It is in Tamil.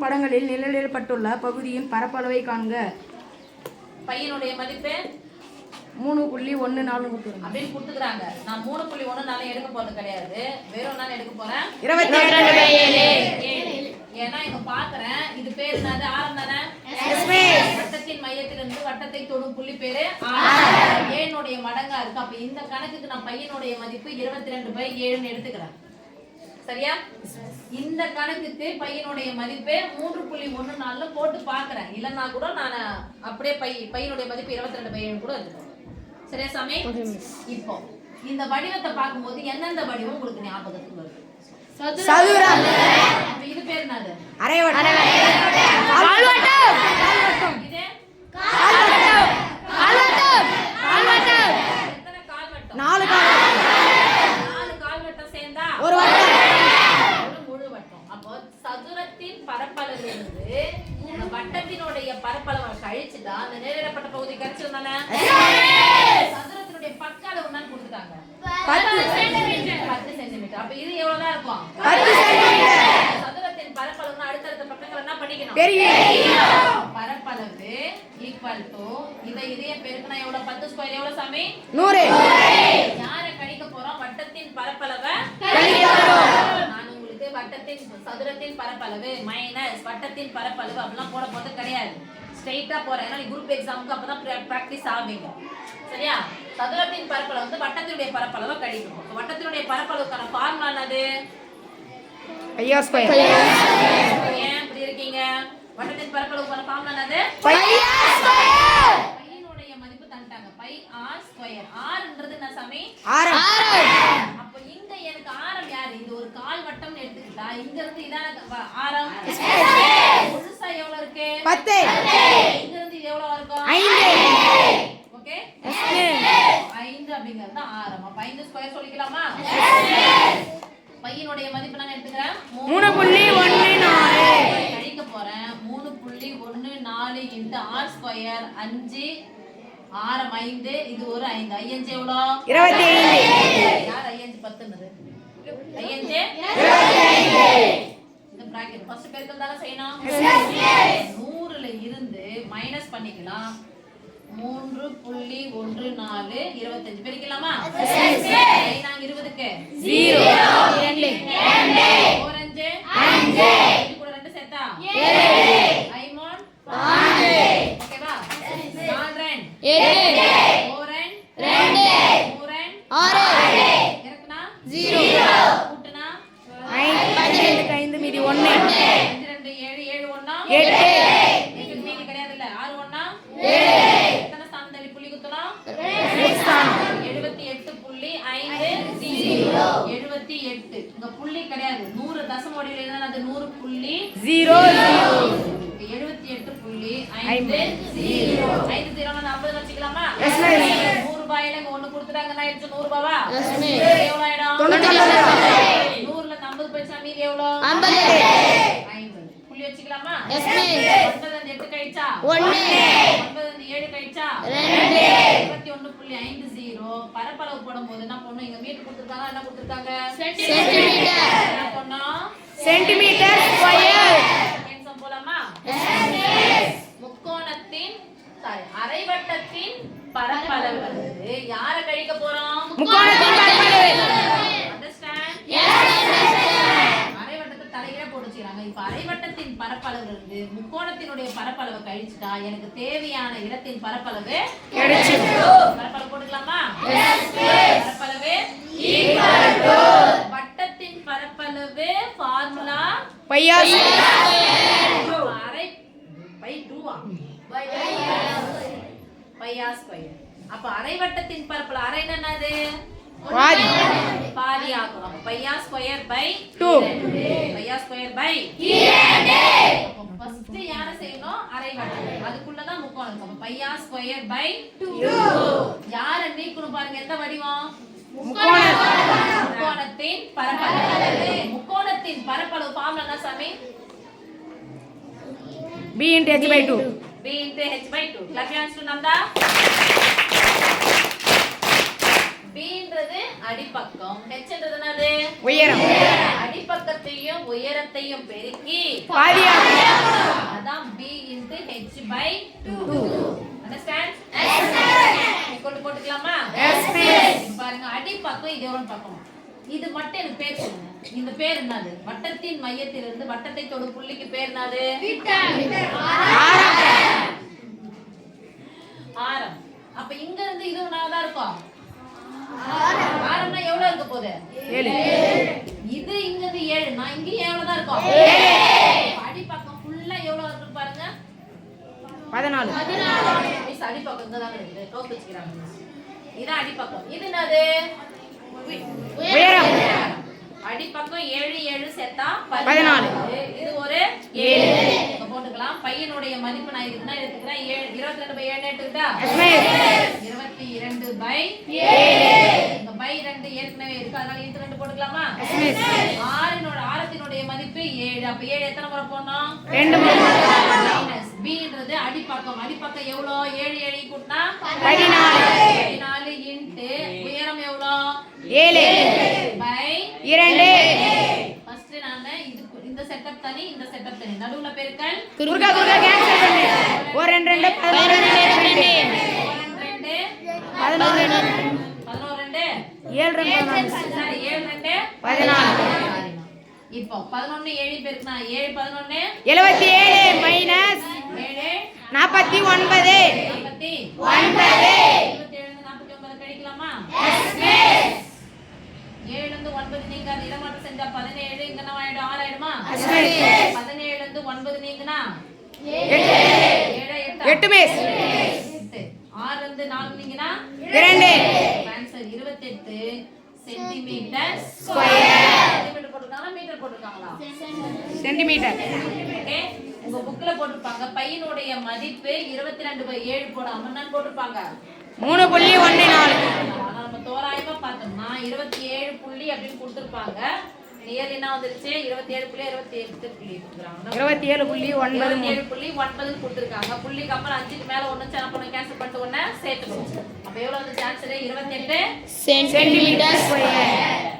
படங்களில் நிழலிடப்பட்டுள்ள பகுதியின் பரப்பளவை காண்க. பையனுடைய மதிப்பு 3.14 அப்படின்னு கொடுத்துக்கிறாங்க. நான் 3.14 எடுக்க போறது கிடையாது, வெறும் நான் எடுக்க போறேன் 22/7. ஏன்னா இங்க பாக்குறேன் இது பேர் என்னது? ஆரம் தானே? வட்டத்தின் மையத்திலிருந்து வட்டத்தை தொடும் புள்ளி பேரு ஏனுடைய மடங்கா இருக்கு. அப்ப இந்த கணக்குக்கு நான் பையனுடைய மதிப்பு 22/7 எடுத்துக்கிறேன். சரியா? இந்த கணக்குக்கு பையனுடைய மதிப்பு 3.14 போட்டு பாக்குறேன். இல்லன்னா கூட நான் அப்படியே பையனுடைய மதிப்பு 22/7 கூட எடுத்துக்கிறேன். சரியா சாமி? இப்போ இந்த வடிவத்தை பார்க்கும்போது எந்தெந்த வடிவம் உங்களுக்கு ஞாபகத்துக்கு வருது? சதுரம். இது பேர் என்னது? அரைவட்டம். இது கால்வட்டம். எத்தனை கால்வட்டம்? 4 கால்வட்டம். 4 கால்வட்டம் சேர்ந்தா ஒரு வட்டம். ஒரு முழு வட்டம். அப்போ சதுரத்தின் பரப்பளவிலிருந்து இந்த வட்டத்தினுடைய பரப்பளவை கழிச்சுட்டா அந்த நேரிடப்பட்ட பகுதி கிடைச்சிருந்தானே? சதுரத்தினுடைய பக்க அளவு என்னன்னு கொடுத்துட்டாங்க? 10 சென்டிமீட்டர். அப்ப இது எவ்வளவுதான் இருக்கும்? 10 சென்டிமீட்டர். சதுரத்தின் பரப்பளவுனா அடுத்தடுத்த பக்கங்கள் என்ன படிக்கணும்? பரப்பளவு ஈக்குவல் டு இதையே பெருக்கினா எவ்வளவு? 10 ஸ்கொயர் எவ்வளவு சாமி? 100. யாரை கழிக்க போறோம்? வட்டத்தின் பரப்பளவை நான் உங்களுக்கு வட்டத்தின் சதுரத்தின் பரப்பளவு மைனஸ் வட்டத்தின் பரப்பளவு அப்படிலாம் போட போறது கிடையாது. ஸ்ட்ரைட்டா போறேன். ஏன்னா குரூப் எக்ஸாமுக்கு அப்பதான் பிராக்டிஸ் ஆவீங்க. சரியா? சதுரத்தின் பரப்பளவு வந்து வட்டத்தினுடைய பரப்பளவை கழிக்கணும். வட்டத்தினுடைய பரப்பளவுக்கான ஃபார்முலா என்னது? Pi r square. ஏன் இப்படி இருக்கீங்க? வட்டத்தின் பரப்பளவுக்கான ஃபார்முலா என்னது? Pi r square. பையனுடைய மதிப்பு தந்துட்டாங்க. Pi r square. ஆர்ன்றது என்ன சாமி? ஆரம். அப்ப இங்க எனக்கு ஆரம் யாரு? இது ஒரு கால் வட்டம் எடுத்துக்கிட்டா இங்க இருந்து இதான ஆரம். முழுசா எவ்வளவு இருக்கு? 10. இங்க இருந்து இது எவ்வளவு இருக்கும்? 5. ஓகே? 5 அப்படிங்கிறது தான் ஆரம். அப்ப 5 ஸ்கொயர் சொல்லிக்கலாமா? பையனுடைய மதிப்பு நான் எடுத்துக்கிறேன் 3.14. கழிக்க போறேன். 3.14 இன்டு ஆர் ஸ்கொயர் 5 ஆரம் 5. இது ஒரு 5. 5 எவ்வளோ? 25. யார் 5 10ன்றது? 5 25. இந்த பிராக்கெட் ஃபர்ஸ்ட் பெருக்கல் தான செய்யணும். 100ல இருந்து மைனஸ் பண்ணிக்கலாம். 3.14 25 பெருக்கலாமா? நாங்க 20க்கு 0 2 4 5 இது கூட 2 சேர்த்தா 7 ஐமோன் 5 ஓகேவா? 4 2 4 2 3 6 இறக்குனா 0 கூட்டுனா 5 மீதி 1. 2 7 7 1 8 8 மீதி கிடையாது இல்ல 6 1 7 எத்தனை ஸ்தானம் தள்ளி புள்ளி குத்தணும்? 78.50 78. இங்க புள்ளி கிடையாது. 100 தசம வடிவில் எழுதுனா அது 100.00 78.50 5 0 40 வச்சுக்கலாமா? 100 ரூபாயில இங்க 1 கொடுத்துட்டாங்கன்னா ஆயிடுச்சு 100 ரூபாவா? எவ்வளவு ஆயிடும்? 100ல 50 போயிடுச்சா மீதி எவ்வளவு? 50. புள்ளி வச்சுக்கலாமா? 9 அந்த 8 கழிச்சா 1 9 அந்த 7 கழிச்சா 2 21.50 பரப்பளவு போடும்போது என்ன பண்ணனும்? இங்க மீட்டர் கொடுத்திருக்காங்க. என்ன கொடுத்திருக்காங்க? சென்டிமீட்டர். என்ன பண்ணனும்? Centimetre square. கேன்சல் போலாமா? முக்கோணத்தின் அரைவட்டத்தின் பரப்பளவு வந்து யாரை கழிக்க போறோம்? முக்கோணத்தின் பரப்பளவு. அண்டர்ஸ்டாண்ட்? அரைவட்டத்தை தலையில போடுச்சுறாங்க. இப்ப அரைவட்டத்தின் பரப்பளவு இருந்து முக்கோணத்தினுடைய பரப்பளவை கழிச்சுட்டா எனக்கு தேவையான இடத்தின் பரப்பளவு கிடைச்சிடும். பரப்பளவு போட்டுக்கலாமா? பரப்பளவு ஈக்குவல் டு வட்டத்தின் பரப்பளவு ஃபார்முலா பையா அரை பை 2 பையா ஸ்கொயர். அப்ப அரைவட்டத்தின் பரப்பளவு அரை என்னது? பாதி. பாதி ஆகும். அப்ப pi r square by 2. Pi r square by 2. அப்ப ஃபர்ஸ்ட் யார செய்யணும்? அரைவட்டம். அதுக்குள்ள தான் முக்கோணம். அப்ப பையா ஸ்கொயர் பை 2. யார நீக்கணும் பாருங்க. எந்த வடிவம்? முக்கோணத்தின் பரப்பளவு. முக்கோணத்தின் பரப்பளவு ஃபார்முலா என்ன சாமி? b into h by 2. b into h by 2. Clap your hands to Nanda. b ன்றது அடிப்பக்கம், h ன்றது என்னது? உயரம். அடிப்பக்கத்தையும் உயரத்தையும் பெருக்கி பாதியாக by 2. Understand? equal to போட்டுக்கலாமா? பாருங்க அடிப்பக்கம் இது எவ்வளவு பக்கம்? இது மட்டும் எனக்கு பேர் சொல்லுங்க. இந்த பேர் என்னது? வட்டத்தின் மையத்திலிருந்து வட்டத்தை தொடும் புள்ளிக்கு பேர் என்னது? ஆரம். அப்ப இங்க இருந்து இது ஒண்ணாதான் இருக்கும். ஆரம்னா எவ்வளவு இருக்க போகுது? 7. இது இங்க இருந்து 7. நான் இங்க எவ்வளவு தான் இருக்கும்? அடிப்பக்கம் ஃபுல்லா எவ்வளவு இருக்கு பாருங்க. 14. மிஸ் அடிப்பக்கம் இங்க தான் இருக்கு. டோப் வச்சுக்கறாங்க மிஸ். இது அடிப்பக்கம். இது என்னது? உயரம். அடிப்பக்கம் 7 7 சேர்த்தா 14. இது ஒரு 7. இங்க போட்டுக்கலாம். பையனுடைய மதிப்பு நான் இதுக்கு தான் எடுத்துக்கிறேன். 22/7 எடுத்துக்கிட்டா 22/7. இங்க பை 2 ஏற்கனவே இருக்கு. அதனால இது 2 போட்டுக்கலாமா? ஆரத்தினுடைய மதிப்பு 7. அப்ப 7 எத்தனை முறை போடணும்? 2 முறை. மைனஸ் b-ன்றது அடிப்பக்கம். அடிப்பக்கம் எவ்வளவு? 7 7 கூட்டினா 14 இன்டு உயரம் எவ்வளவு? 7 பை 2. ஃபர்ஸ்ட் நான் இந்த செட்டப் தனி, இந்த செட்டப் தனி. நடுவுல பெருக்கல் குறுக்க கேன்சல் பண்ணு. 1 2 2 11 2 11 7 2 14. இப்போ 11 7 பெருக்குனா 7 11 77 மைனஸ் 7 49. 49 கழிக்கலாமா? 7 இருந்து 9 நீங்காது. இடமாற்றம் செஞ்சா 17. இங்க என்ன ஆயிடும்? 6 ஆயிடுமா? 17 இருந்து 9 நீங்கினா 8 மிஸ். 6 இருந்து 4 நீங்கினா 2. Answer 28 centimetre square. சென்டிமீட்டர் போட்டுருக்காங்களா மீட்டர் போட்டுருக்காங்களா? சென்டிமீட்டர். ஓகே, உங்க புக்ல போட்டுருப்பாங்க பையனுடைய மதிப்பு 22/7 போடாம என்ன போட்டுருப்பாங்க? 3.14. நம்ம தோராயமா பார்த்தோம்னா 27 புள்ளி அப்படின்னு கொடுத்துருப்பாங்க. நியர் என்ன வந்துருச்சு? 27.27 கொடுத்துருக்காங்க. 27.9 கொடுத்துருக்காங்க. புள்ளிக்கு அப்புறம் 5க்கு மேல ஒண்ணு என்ன பண்ண கேன்சல் பண்ணிட்டு ஒண்ணு சேர்த்துக்கணும். அப்ப எவ்வளவு வந்து ஆன்சர்? 28 centimetre square.